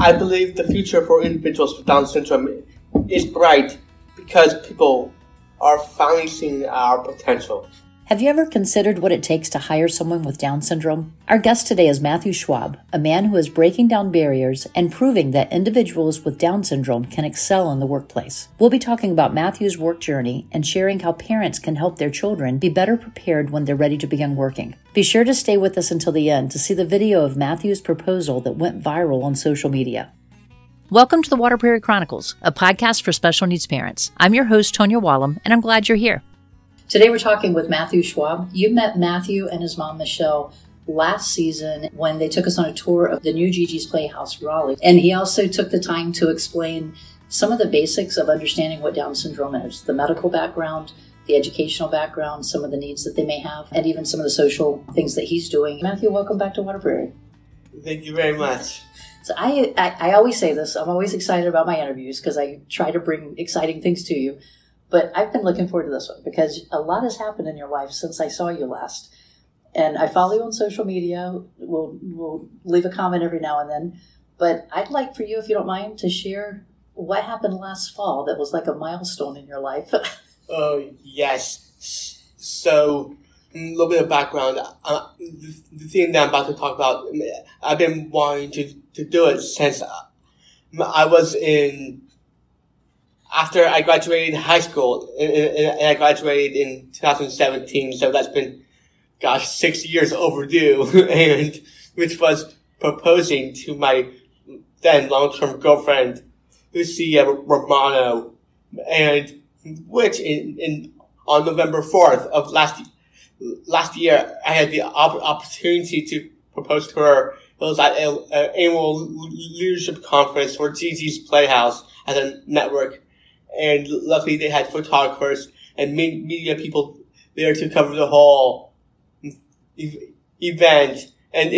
I believe the future for individuals with Down syndrome is bright because people are finally seeing our potential. Have you ever considered what it takes to hire someone with Down syndrome? Our guest today is Matthew Schwab, a man who is breaking down barriers and proving that individuals with Down syndrome can excel in the workplace. We'll be talking about Matthew's work journey and sharing how parents can help their children be better prepared when they're ready to begin working. Be sure to stay with us until the end to see the video of Matthew's proposal that went viral on social media. Welcome to the Water Prairie Chronicles, a podcast for special needs parents. I'm your host, Tonya Wallum, and I'm glad you're here. Today we're talking with Matthew Schwab. You met Matthew and his mom, Michelle, last season when they took us on a tour of the new Gigi's Playhouse, Raleigh. And he also took the time to explain some of the basics of understanding what Down syndrome is, the medical background, the educational background, some of the needs that they may have, and even some of the social things that he's doing. Matthew, welcome back to Water Prairie. Thank you very much. So I always say this. I'm always excited about my interviews because I try to bring exciting things to you. But I've been looking forward to this one because a lot has happened in your life since I saw you last. And I follow you on social media. We'll leave a comment every now and then. But I'd like for you, if you don't mind, to share what happened last fall that was like a milestone in your life. Oh, yes. So, a little bit of background. The thing that I'm about to talk about, I've been wanting to do it since I was after I graduated high school, and I graduated in 2017, so that's been, 6 years overdue, and which was proposing to my then long-term girlfriend, Lucia Romano, and which on November 4th of last year, I had the opportunity to propose to her. It was at an annual leadership conference for Gigi's Playhouse as a network. And luckily they had photographers and media people there to cover the whole event. And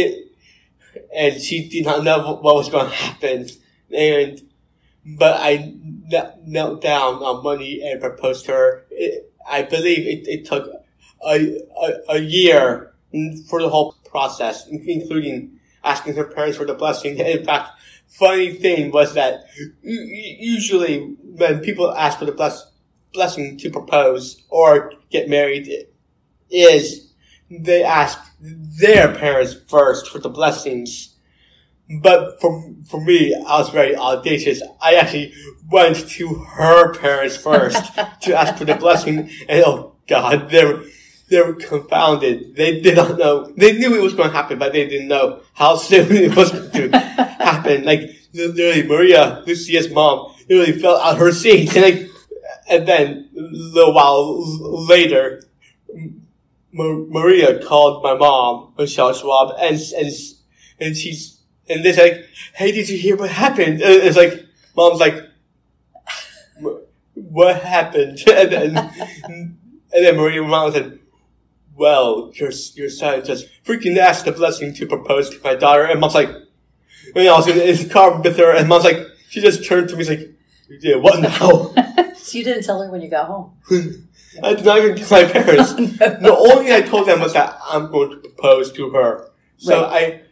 she did not know what was going to happen. But I knelt down on one knee and proposed to her. I believe it took a year for the whole process, including asking her parents for the blessing. In fact, funny thing was that usually when people ask for the blessing to propose or get married, they ask their parents first for the blessings. But for me, I was very audacious. I actually went to her parents first to ask for the blessing, and oh God, they were confounded. They did not know. They knew it was going to happen, but they didn't know how soon it was going to happen. Like, literally, Maria, Lucia's mom, literally fell out of her seat. And then, a little while later, Maria called my mom, Michelle Schwab, and they said, hey, did you hear what happened? And it's like, mom's like, what happened? And then Maria Mom said, well, your son just freaking asked the blessing to propose to my daughter. And mom's like, I was in his car with her, and mom's like, she just turned to me and was like, yeah, what now? So you didn't tell her when you got home? I did not even tell my parents. No. The only thing I told them was that I'm going to propose to her. So right.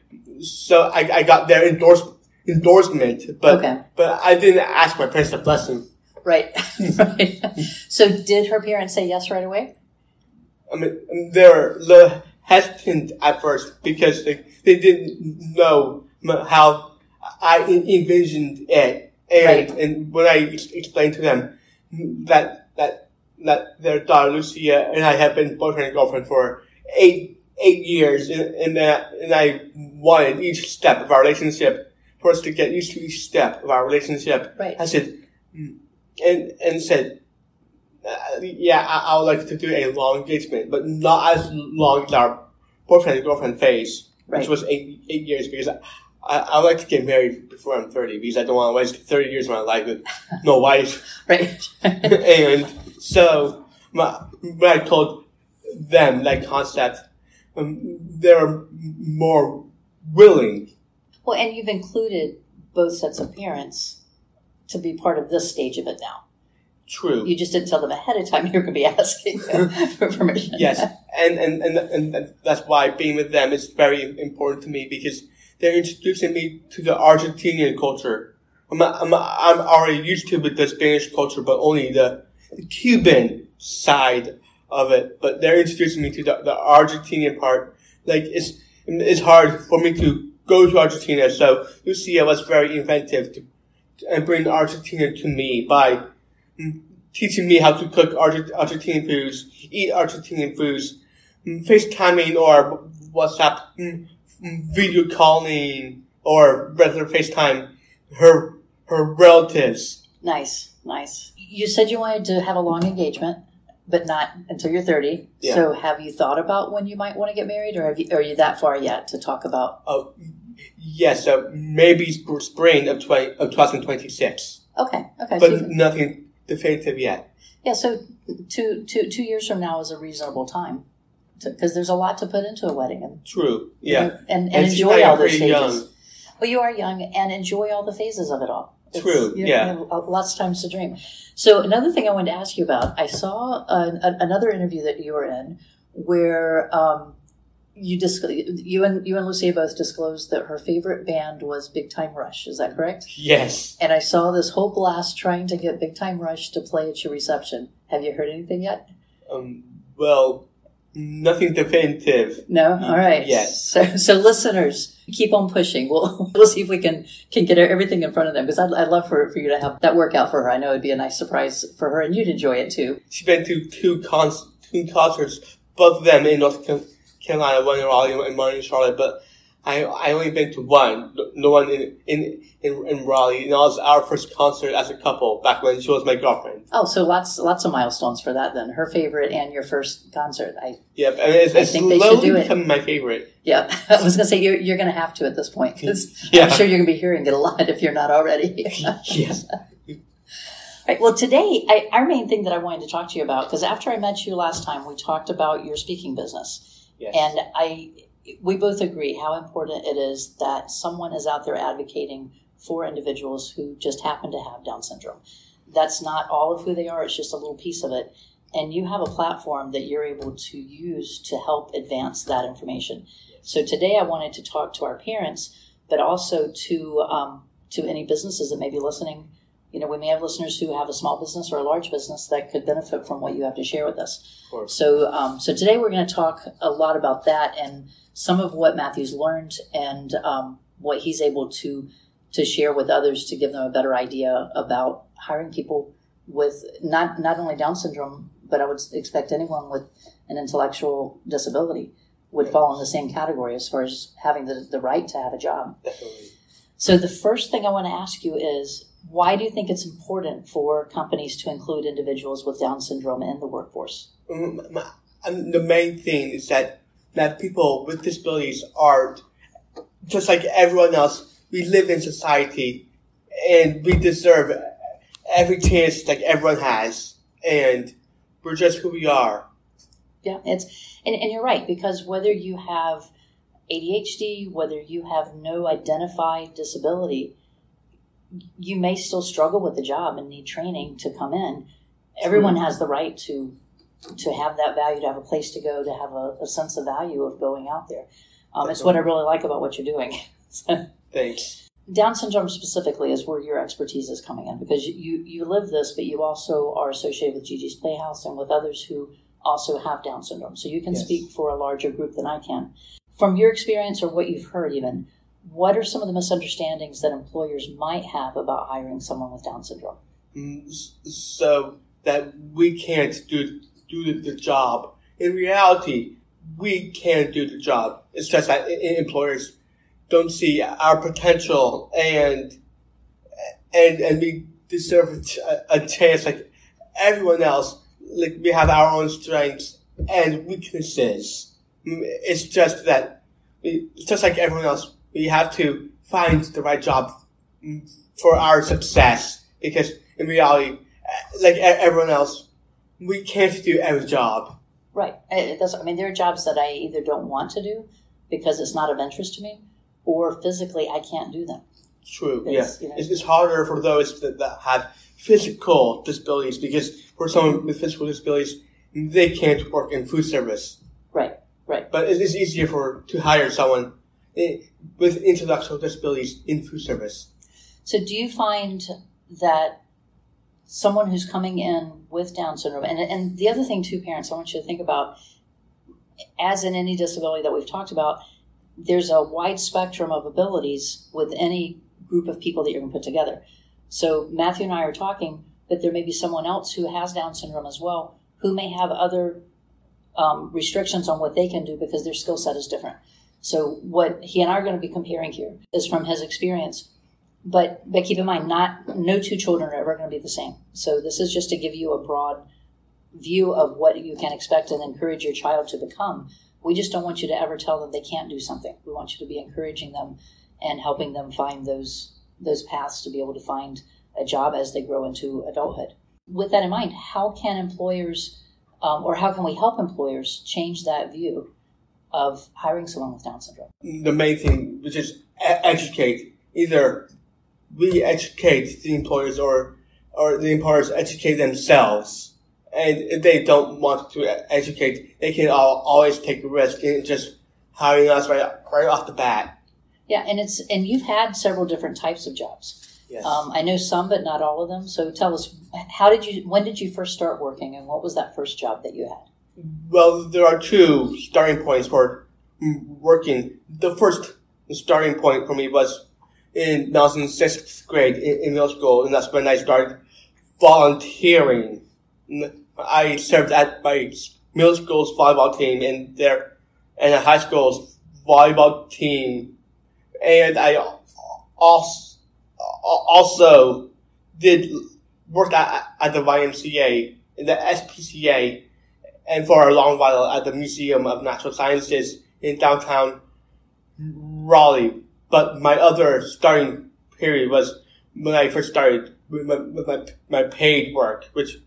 I got their endorsement, but I didn't ask my parents the blessing. Right. Right. So did her parents say yes right away? I mean, they were a little hesitant at first because they didn't know how I envisioned it. And when I explained to them that their daughter Lucia and I have been boyfriend and girlfriend for eight years, and I wanted each step of our relationship for us to get used to each step of our relationship. Right. I said, and said, I would like to do a long engagement, but not as long as our boyfriend and girlfriend phase, which was 8 years, because I would like to get married before I'm 30, because I don't want to waste 30 years of my life with no wife. Right. And so, when I told them that concept, they were more willing. Well, and you've included both sets of parents to be part of this stage of it now. True. You just didn't tell them ahead of time you were going to be asking for permission. Yes, and that's why being with them is very important to me, because they're introducing me to the Argentinian culture. I'm already used to the Spanish culture, but only the Cuban side of it. But they're introducing me to the Argentinian part. Like, it's hard for me to go to Argentina, so Lucia was very inventive and bring Argentina to me by teaching me how to cook Argentinian foods, eat Argentinian foods, FaceTiming or WhatsApp, video calling or regular FaceTime her relatives. Nice. You said you wanted to have a long engagement, but not until you're 30. Yeah. So have you thought about when you might want to get married, or are you that far yet to talk about? Yes, maybe spring of 2026. Okay. But so nothing definitive yet. Yeah, so 2 years from now is a reasonable time, because there's a lot to put into a wedding. And, true, yeah. And enjoy all the stages. Young. Well, you are young, and enjoy all the phases of it all. True, yeah. You have lots of times to dream. So another thing I wanted to ask you about, I saw another interview that you were in where you and Lucia both disclosed that her favorite band was Big Time Rush. Is that correct? Yes. And I saw this whole blast trying to get Big Time Rush to play at your reception. Have you heard anything yet? Well, nothing definitive. No? All right. Yes. So listeners, keep on pushing. We'll see if we can get everything in front of them, because I'd love for you to have that work out for her. I know it'd be a nice surprise for her, and you'd enjoy it too. She's been to two concerts, both of them in North Carolina, one in Raleigh and one in Charlotte, but I only been to one, the one in Raleigh, and that was our first concert as a couple back when she was my girlfriend. Oh, so lots of milestones for that then. Her favorite and your first concert. Yep, and it's slowly becoming my favorite. Yeah, I was going to say you're going to have to at this point, because I'm sure you're going to be hearing it a lot if you're not already. Yes. Right, well, today, our main thing that I wanted to talk to you about, because after I met you last time, we talked about your speaking business. Yes. And we both agree how important it is that someone is out there advocating for individuals who just happen to have Down syndrome. That's not all of who they are. It's just a little piece of it. And you have a platform that you're able to use to help advance that information. So today I wanted to talk to our parents, but also to any businesses that may be listening. You know, we may have listeners who have a small business or a large business that could benefit from what you have to share with us. Of course. So today we're going to talk a lot about that and some of what Matthew's learned and what he's able to share with others to give them a better idea about hiring people with not only Down syndrome, but I would expect anyone with an intellectual disability would fall in the same category as far as having the right to have a job. Definitely. So the first thing I want to ask you is, why do you think it's important for companies to include individuals with Down syndrome in the workforce? The main thing is that people with disabilities are just like everyone else. We live in society, and we deserve every chance like everyone has, and we're just who we are. Yeah, and you're right, because whether you have ADHD, whether you have no identified disability, you may still struggle with the job and need training to come in. Everyone has the right to have that value, to have a place to go, to have a sense of value of going out there. It's what I really like about what you're doing. Thanks. Down syndrome specifically is where your expertise is coming in, because you live this, but you also are associated with Gigi's Playhouse and with others who also have Down syndrome. So you can speak for a larger group than I can. From your experience or what you've heard even, what are some of the misunderstandings that employers might have about hiring someone with Down syndrome? So that we can't do the job. In reality, we can do the job. It's just that employers don't see our potential, and we deserve a chance like everyone else. Like, we have our own strengths and weaknesses. It's just that it's just like everyone else. We have to find the right job for our success, because in reality, like everyone else, we can't do every job. Right. There are jobs that I either don't want to do because it's not of interest to me, or physically I can't do them. True. It's harder for those that have physical disabilities, because for someone with physical disabilities, they can't work in food service. Right. But it's easier to hire someone with intellectual disabilities in food service. So do you find that someone who's coming in with Down syndrome, and the other thing too, parents, I want you to think about, as in any disability that we've talked about, there's a wide spectrum of abilities with any group of people that you're going to put together. So Matthew and I are talking, but there may be someone else who has Down syndrome as well, who may have other restrictions on what they can do because their skill set is different. So what he and I are going to be comparing here is from his experience. But keep in mind, no two children are ever going to be the same. So this is just to give you a broad view of what you can expect and encourage your child to become. We just don't want you to ever tell them they can't do something. We want you to be encouraging them and helping them find those paths to be able to find a job as they grow into adulthood. With that in mind, how can employers or how can we help employers change that view of hiring someone with Down syndrome? The main thing, which is educate. Either we educate the employers or the employers educate themselves. And if they don't want to educate, they can always take a risk in just hiring us right off the bat. Yeah, and you've had several different types of jobs. Yes. I know some, but not all of them. So tell us, when did you first start working, and what was that first job that you had? Well, there are two starting points for working. The first starting point for me was when I was in 6th grade in middle school, and that's when I started volunteering. I served at my middle school's volleyball team and a high school's volleyball team, and I also did work at the YMCA, in the SPCA, and for a long while at the Museum of Natural Sciences in downtown Raleigh. But my other starting period was when I first started with my paid work, which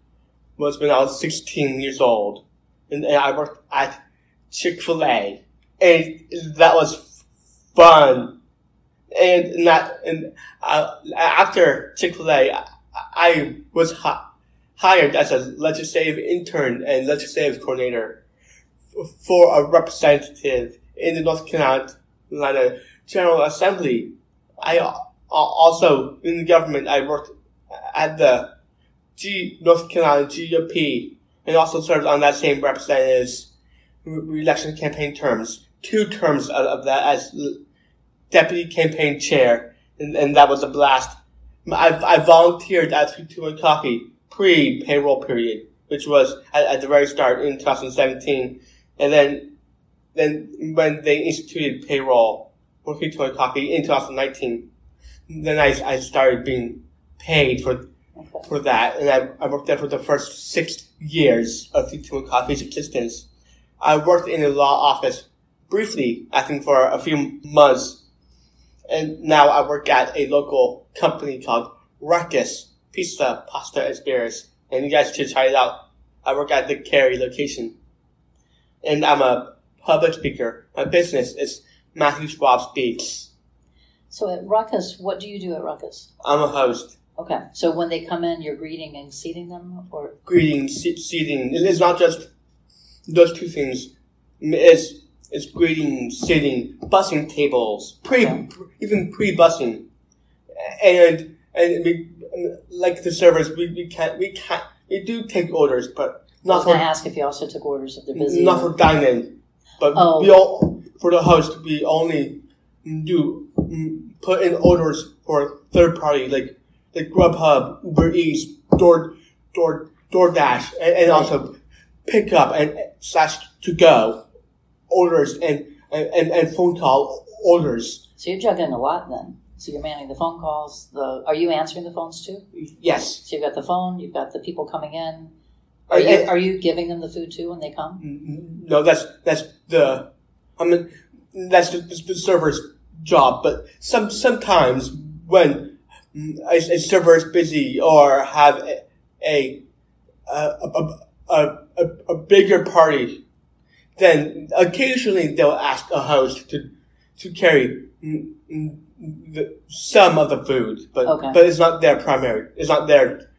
was when I was 16 years old. And I worked at Chick-fil-A. And that was fun. And after Chick-fil-A, I was hired as a legislative intern and legislative coordinator for a representative in the North Carolina General Assembly. I also, in the government, I worked at the North Carolina GOP and also served on that same representative's re-election campaign terms. 2 terms of that as deputy campaign chair, and that was a blast. I volunteered at 321 Coffee pre-payroll period, which was at the very start in 2017, and then when they instituted payroll for 321 Coffee in 2019, then I started being paid for that, and I worked there for the first 6 years of 321 Coffee's existence. I worked in a law office briefly, I think for a few months. And now I work at a local company called Ruckus Pizza, Pasta and Spirits. And you guys should try it out. I work at the Cary location. And I'm a public speaker. My business is Matthew Schwab Speaks. So at Ruckus, what do you do at Ruckus? I'm a host. Okay. So when they come in, you're greeting and seating them? Or Greeting, seating. It's not just those 2 things. It's greeting, sitting, bussing tables, even pre-bussing, and we, like the servers, we do take orders, but not I was going to ask if you also took orders if they're busy. Not for dining, but for the host, we only do put in orders for third party like Grubhub, Uber Eats, DoorDash, and also pick up and / to go orders and phone call orders. So you're juggling a lot then. So you're manning the phone calls. Are you answering the phones too? Yes. So you've got the phone. You've got the people coming in. Are you giving them the food too when they come? No, that's the server's job. But sometimes when a server is busy or have a bigger party, then occasionally they'll ask a host to carry some of the food, but it's not their primary. It's not their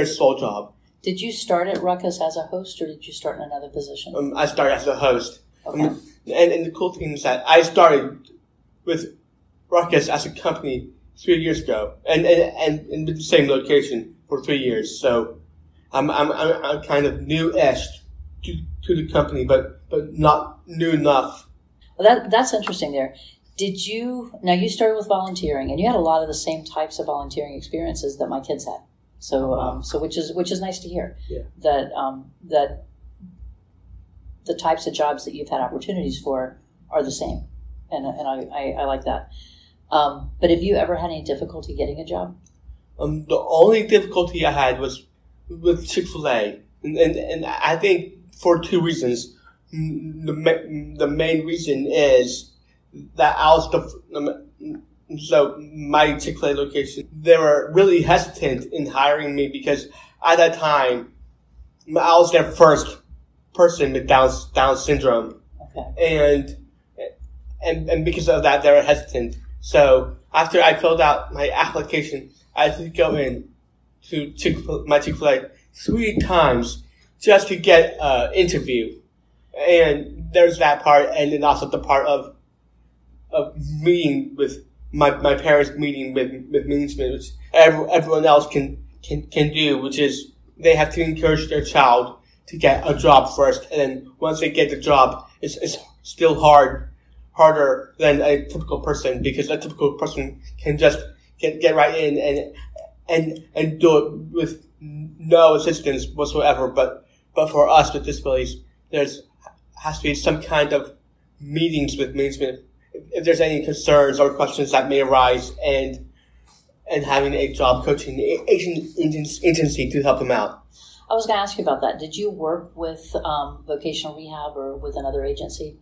sole job. Did you start at Ruckus as a host, or did you start in another position? I started as a host. Okay. And the cool thing is that I started with Ruckus as a company 3 years ago, and in the same location for 3 years. So I'm kind of new-ish to the company, but not new enough. Well, that's interesting there. Now you started with volunteering, and you had a lot of the same types of volunteering experiences that my kids had. So, which is nice to hear. Yeah. That the types of jobs that you've had opportunities for are the same, and I like that. But have you ever had any difficulty getting a job? The only difficulty I had was with Chick-fil-A, and I think for two reasons. The main reason is that I was so my Chick-fil-A location, they were really hesitant in hiring me because at that time I was their first person with Down syndrome. Okay. And because of that, they were hesitant. So after I filled out my application, I had to go in to my Chick-fil-A 3 times just to get an interview. And there's that part, and then also the part of meeting with my parents, meeting with management, which everyone else can do, which is they have to encourage their child to get a job first, and then once they get the job, it's still harder than a typical person, because a typical person can just get right in and do it with no assistance whatsoever. But for us with disabilities, has to be some kind of meetings with management if there's any concerns or questions that may arise, and having a job coaching agency to help them out. I was going to ask you about that. Did you work with vocational rehab or with another agency?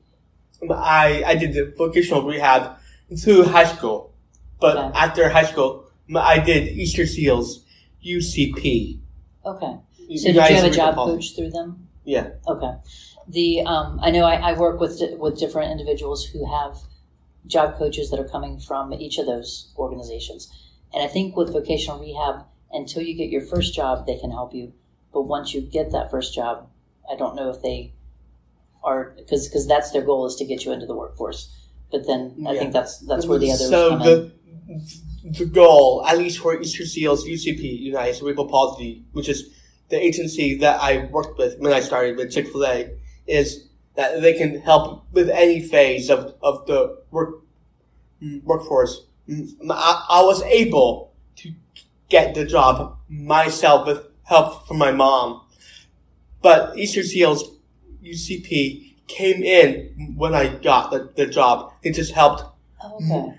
I did the vocational rehab through high school, but after high school, I did Easter Seals, UCP. Okay. So did you have a job coach through them? Yeah. Okay. I know I work with different individuals who have job coaches that are coming from each of those organizations. And I think with vocational rehab, until you get your first job, they can help you. But once you get that first job, I don't know if they are, because that's their goal, is to get you into the workforce. But then I think that's where the others come in. The goal, at least for Easter Seals, UCP, United Cerebral Palsy, which is the agency that I worked with when I started with Chick-fil-A, is that they can help with any phase of the workforce. I was able to get the job myself with help from my mom, but Easter Seals UCP came in when I got the job. It just helped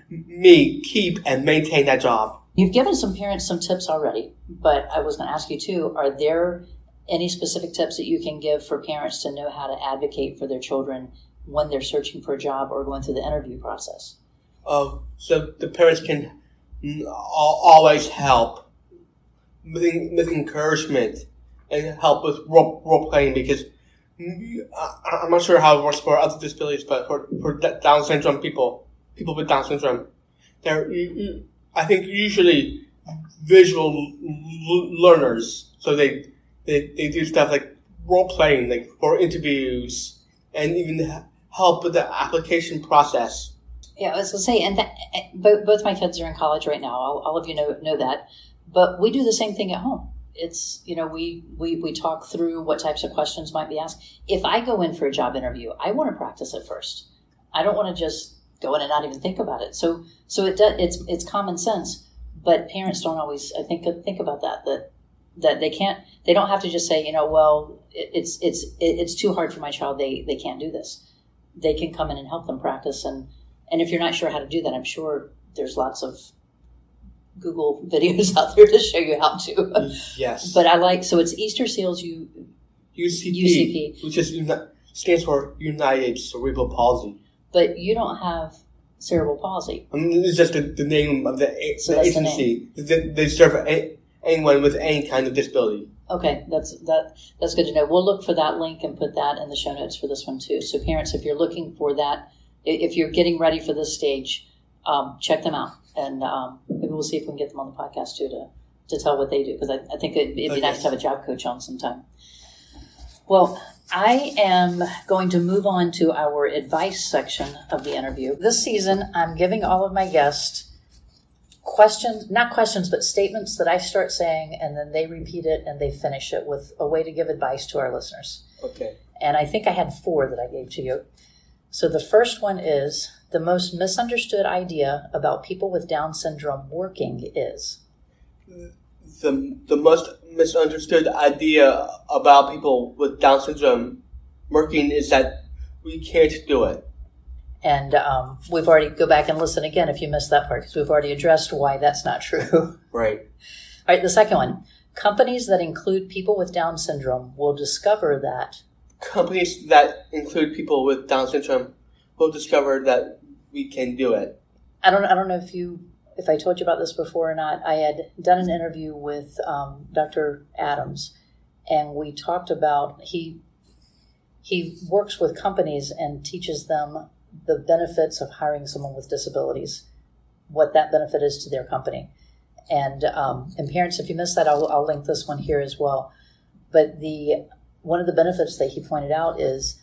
me keep and maintain that job. You've given some parents some tips already, but I was going to ask you too, are there any specific tips that you can give for parents to know how to advocate for their children when they're searching for a job or going through the interview process? So the parents can always help with encouragement and help with role playing, because I'm not sure how it works for other disabilities, but for Down syndrome people with Down syndrome, they're, I think, usually visual learners. So they do stuff like role playing, like for interviews, and even help with the application process. Yeah, I was going to say, and both my kids are in college right now. All of you know that, but we do the same thing at home. It's, we talk through what types of questions might be asked. If I go in for a job interview, I want to practice it first. I don't want to just go in and not even think about it. So it's common sense, but parents don't always, I think about that they don't have to just say, well, it's too hard for my child. They can't do this. They can come in and help them practice. And if you're not sure how to do that, I'm sure there's lots of Google videos out there to show you how to. Yes. But so it's Easter Seals UCP, which stands for United Cerebral Palsy. But you don't have cerebral palsy. It's just the name of the agency. They serve anyone with any kind of disability. Okay, that's good to know. We'll look for that link and put that in the show notes for this one too. So parents, if you're looking for that, if you're getting ready for this stage, check them out, and maybe we'll see if we can get them on the podcast too to tell what they do, because I think it'd be nice to have a job coach on sometime. Well, I am going to move on to our advice section of the interview. This season, I'm giving all of my guests questions, not questions, but statements that I start saying, and then they repeat it and they finish it with a way to give advice to our listeners. Okay. And I think I had 4 that I gave to you. So the first one is, the most misunderstood idea about people with Down syndrome working is? The most misunderstood idea about people with Down syndrome working is that we can't do it. And we've already, go back and listen again if you missed that part, because we've already addressed why that's not true. Right. All right, the second one. Companies that include people with Down syndrome will discover that. Companies that include people with Down syndrome will discover that we can do it. I don't know if I told you about this before or not. I had done an interview with Dr. Adams, and we talked about he works with companies and teaches them the benefits of hiring someone with disabilities, what that benefit is to their company. And parents, if you missed that, I'll link this one here as well. But one of the benefits that he pointed out is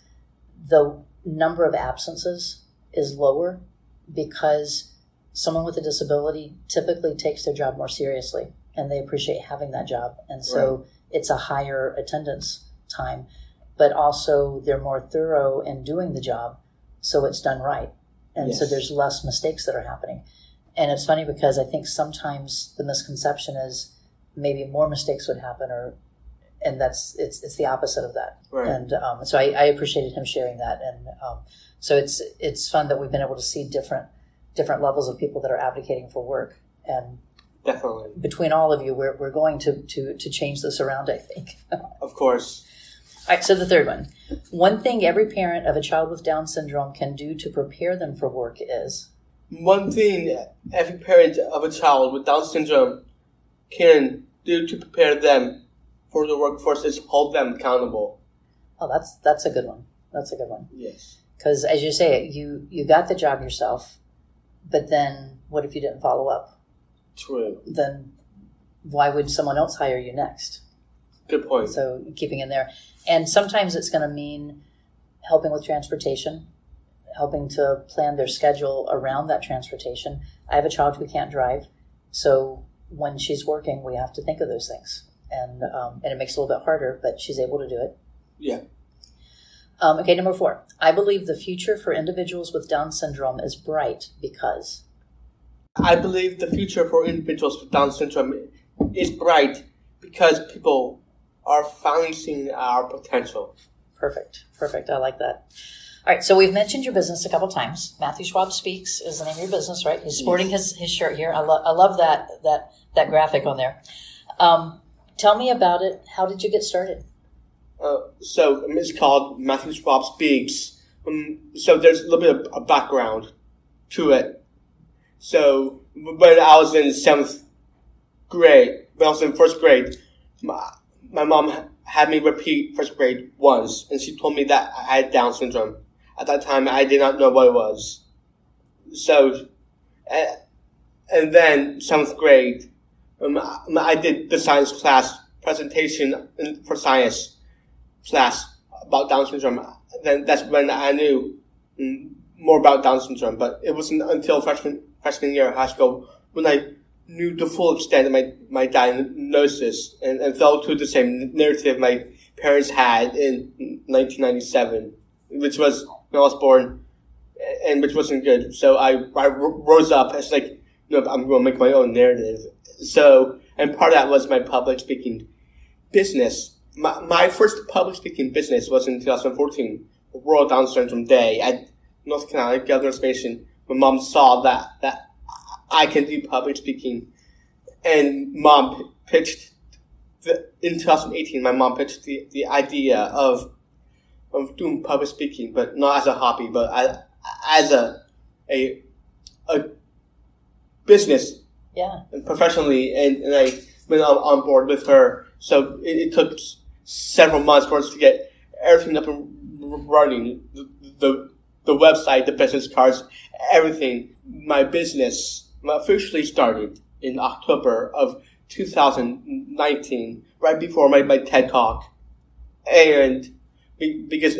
the number of absences is lower because someone with a disability typically takes their job more seriously and they appreciate having that job. And so It's a higher attendance time, but also they're more thorough in doing the job. So it's done right. And so there's less mistakes that are happening. And it's funny because I think sometimes the misconception is maybe more mistakes would happen and it's the opposite of that. Right. And so I appreciated him sharing that. And so it's fun that we've been able to see different levels of people that are advocating for work. And definitely between all of you, we're going to change this around, I think. Of course. All right, so the third one. One thing every parent of a child with Down syndrome can do to prepare them for work is? One thing every parent of a child with Down syndrome can do to prepare them for the workforce is hold them accountable. Oh, that's a good one. That's a good one. Yes. Because as you say, you got the job yourself, but then what if you didn't follow up? True. Then why would someone else hire you next? Good point. So keeping in there. And sometimes it's going to mean helping with transportation, helping to plan their schedule around that transportation. I have a child who can't drive, so when she's working, we have to think of those things. And it makes it a little bit harder, but she's able to do it. Yeah. Okay, number 4. I believe the future for individuals with Down syndrome is bright because? I believe the future for individuals with Down syndrome is bright because people are finally seeing our potential. Perfect. I like that. All right, so we've mentioned your business a couple times. Matthew Schwab Speaks is the name of your business, right? He's sporting his shirt here. I love that graphic on there. Tell me about it. How did you get started? So it's called Matthew Schwab Speaks. So there's a little bit of background to it. So when I was in 7th grade, when I was in 1st grade, my mom had me repeat 1st grade once, and she told me that I had Down syndrome. At that time, I did not know what it was. So, and then 7th grade, I did the science class presentation for science class about Down syndrome. Then that's when I knew more about Down syndrome. But it wasn't until freshman year of high school when I knew the full extent of my diagnosis and fell to the same narrative my parents had in 1997, which was when I was born, and which wasn't good. So I rose up as I'm going to make my own narrative. So, and part of that was my public speaking business. My first public speaking business was in 2014, World Down Syndrome Day at North Carolina Governor's Station. My mom saw that I can do public speaking, and mom pitched in 2018. My mom pitched the idea of doing public speaking, but not as a hobby, but as a business. Yeah. And professionally, and I went on board with her. So it took several months for us to get everything up and running. The website, the business cards, everything. My business officially started in October of 2019, right before my TED Talk. And because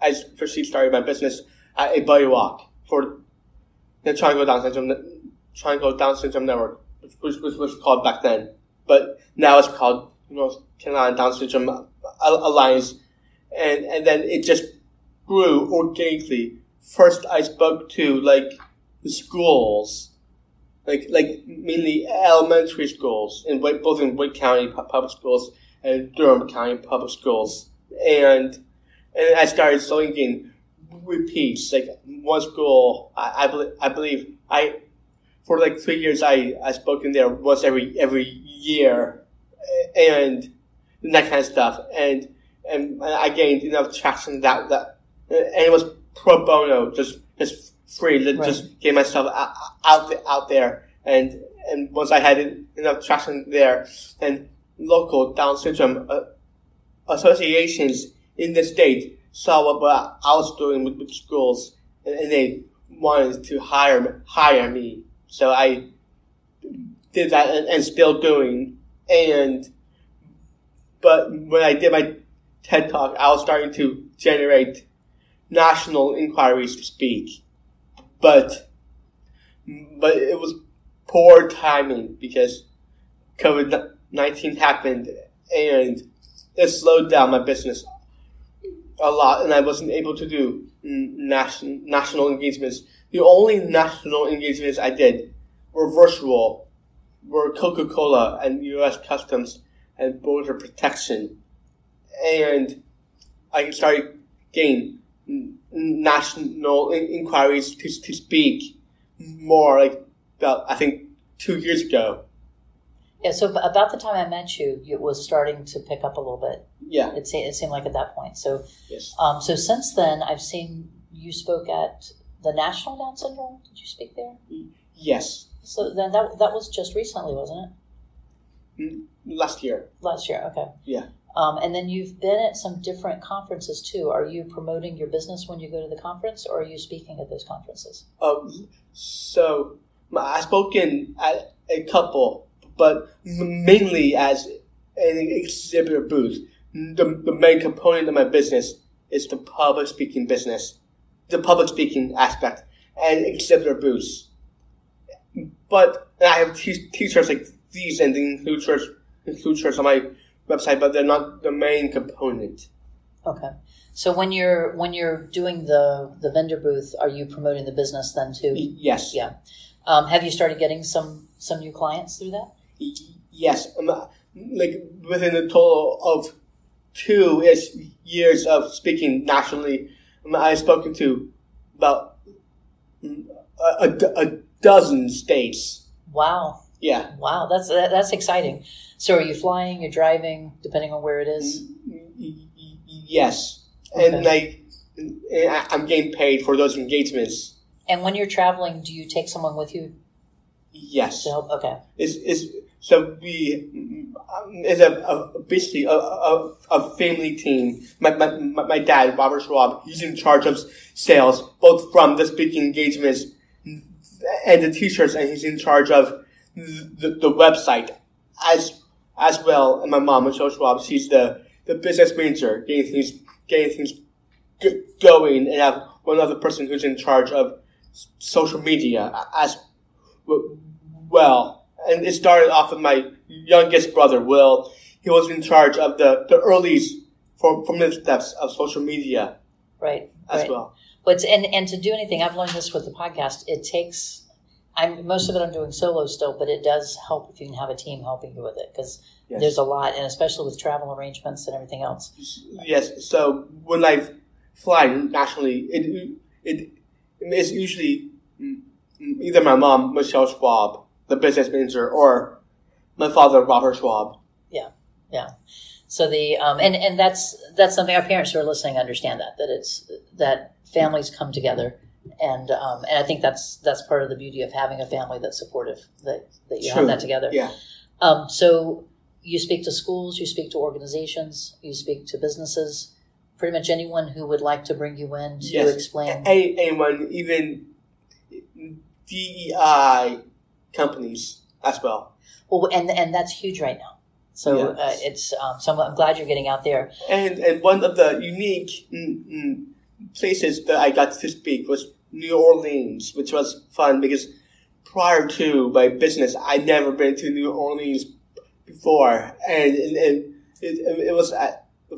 I first started my business at a Buddy Walk for the Triangle Down Syndrome Network, which was called back then, but now it's called North Carolina Down Syndrome Alliance, and then it just grew organically. First, I spoke to the schools, like mainly elementary schools, both in Wake County public schools and Durham County public schools, and I started slowly getting repeats. Like one school, I believe for 3 years I spoke in there once every year, and that kind of stuff, and I gained enough traction that and it was pro bono, just free, just get myself out there, and once I had enough traction there, then local Down syndrome associations in the state saw what I was doing with schools, and they wanted to hire me. So I did that and still doing. But when I did my TED Talk, I was starting to generate national inquiries to speak. But it was poor timing because COVID-19 happened and it slowed down my business a lot, and I wasn't able to do national engagements. The only national engagements I did were virtual, were Coca-Cola and U.S. Customs and Border Protection. And I started getting national inquiries to speak more, about, I think, 2 years ago. Yeah, so about the time I met you, it was starting to pick up a little bit. Yeah. It seemed like at that point. So, yes. So since then, I've seen you spoke at the National Down Syndrome. Did you speak there? Yes. So then that was just recently, wasn't it? Last year. Last year, okay. Yeah. And then you've been at some different conferences too. Are you promoting your business when you go to the conference, or are you speaking at those conferences? So I've spoken at a couple, but mainly as an exhibitor booth. The main component of my business is the public speaking aspect, and exhibitor booths. But I have t-shirts like these, and include shirts on my website, but they're not the main component. Okay. So when you're doing the vendor booth, are you promoting the business then too? Yes. Yeah. Have you started getting some new clients through that? Yes. Within a total of 2-ish years of speaking nationally, I've spoken to about a dozen states. Wow. Yeah. Wow, that's exciting. So are you flying, you're driving, depending on where it is? Yes. Okay. And I'm getting paid for those engagements. And when you're traveling, do you take someone with you? Yes. To help? Okay. So it's basically a family team. My dad, Robert Schwab, he's in charge of sales, both from the speaking engagements and the t-shirts, and he's in charge of the website as well. And my mom, Matthew Schwab, she's the business manager, getting things going, and I have one other person who's in charge of social media as well. And it started off with my youngest brother, Will. He was in charge of the earlies from the steps of social media. Right. As well. But and to do anything, I've learned this with the podcast, it takes, most of it I'm doing solo still, but it does help if you can have a team helping you with it, because yes, there's a lot, and especially with travel arrangements and everything else. Yes. So when I fly nationally, it is usually either my mom, Michelle Schwab, the business manager, or my father, Robert Schwab. Yeah. Yeah. So and that's something our parents who are listening understand that families come together, and I think that's part of the beauty of having a family that's supportive, that you True. have that together. Yeah. So you speak to schools, you speak to organizations, you speak to businesses, pretty much anyone who would like to bring you in to yes. explain. Anyone, even DEI companies as well. Well, and that's huge right now. So Yes. it's so I'm glad you're getting out there. And one of the unique places that I got to speak was New Orleans, which was fun because prior to my business, I'd never been to New Orleans before, and it was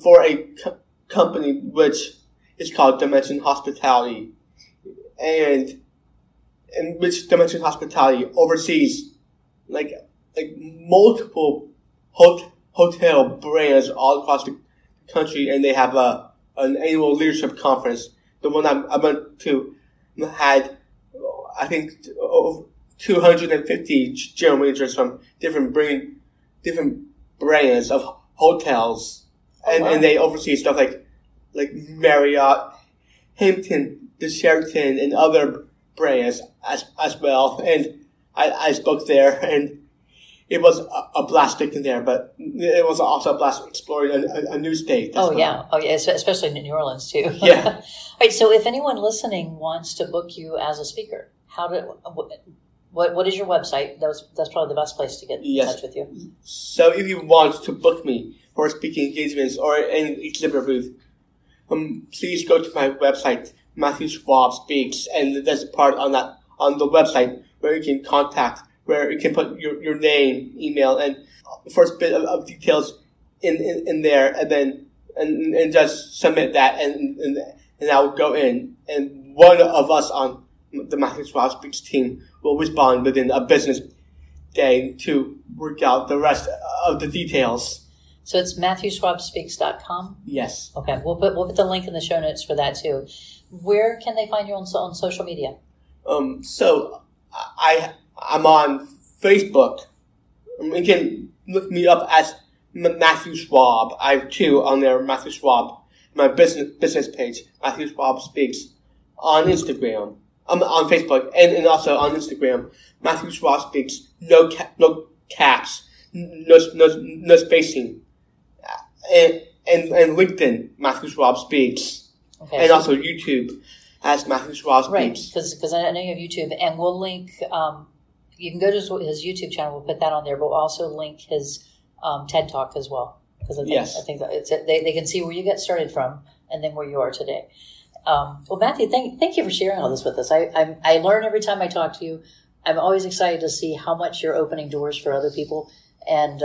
for a company which is called Dimension Hospitality, and which Dimension Hospitality oversees like multiple hotel brands all across the country, and they have an annual leadership conference. The one I went to had, I think, over 250 general managers from different brands of hotels, and they oversee stuff like Marriott, Hampton, the Sheraton, and other brands as well. And I spoke there, and it was a blast speaking there, but it was also a blast exploring a new state. Yeah, especially in New Orleans too. Yeah. All right. So, if anyone listening wants to book you as a speaker, what is your website? That's probably the best place to get in touch with you. So, if you want to book me for speaking engagements or any exhibitor booth, please go to my website, Matthew Schwab Speaks, and there's a part on the website where you can contact, where you can put your name, email, and the first bit of details in there, and then and just submit that, and I will go in, and one of us on the Matthew Schwab Speaks team will respond within a business day to work out the rest of the details. So it's MatthewSchwabSpeaks.com? Yes. Okay, we'll put the link in the show notes for that too. Where can they find you on social media? So I'm on Facebook. You can look me up as Matthew Schwab. I have two on there, Matthew Schwab. My business page, Matthew Schwab Speaks, on Instagram. On Facebook and also on Instagram, Matthew Schwab Speaks. No caps, no spacing, and LinkedIn, Matthew Schwab Speaks, and also YouTube as Matthew Schwab Speaks. Right, because I know you have YouTube, and we'll link. You can go to his YouTube channel. We'll put that on there, but we'll also link his TED Talk as well, because I think that they can see where you get started from and then where you are today. Well, Matthew, thank you for sharing all this with us. I learn every time I talk to you. I'm always excited to see how much you're opening doors for other people, and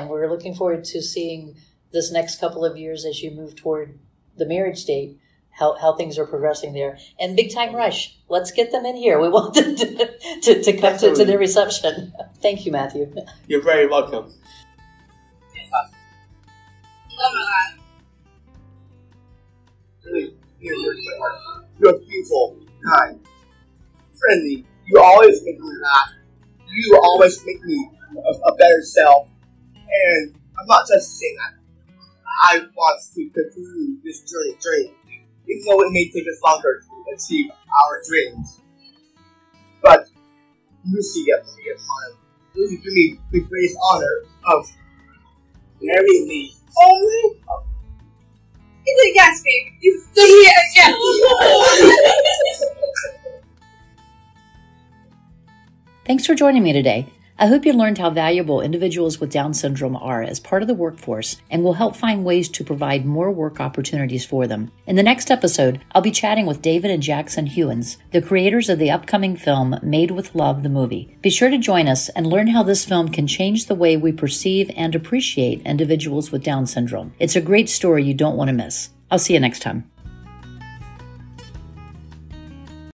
we're looking forward to seeing this next couple of years as you move toward the marriage date, how things are progressing there. And big time rush. Let's get them in here. We want them to come to their reception. Thank you, Matthew. You're very welcome. You're beautiful, kind, friendly. You always make me laugh. You always make me a better self. And I'm not just saying that. I want to continue this journey, even though it may take us longer to achieve our dreams. But you see it for your time. You give me the great honor of marrying me. Oh my! He's a yes, baby. He's still here again. Thanks for joining me today. I hope you learned how valuable individuals with Down syndrome are as part of the workforce and will help find ways to provide more work opportunities for them. In the next episode, I'll be chatting with David and Jackson Hewins, the creators of the upcoming film Made with Love, the movie. Be sure to join us and learn how this film can change the way we perceive and appreciate individuals with Down syndrome. It's a great story you don't want to miss. I'll see you next time.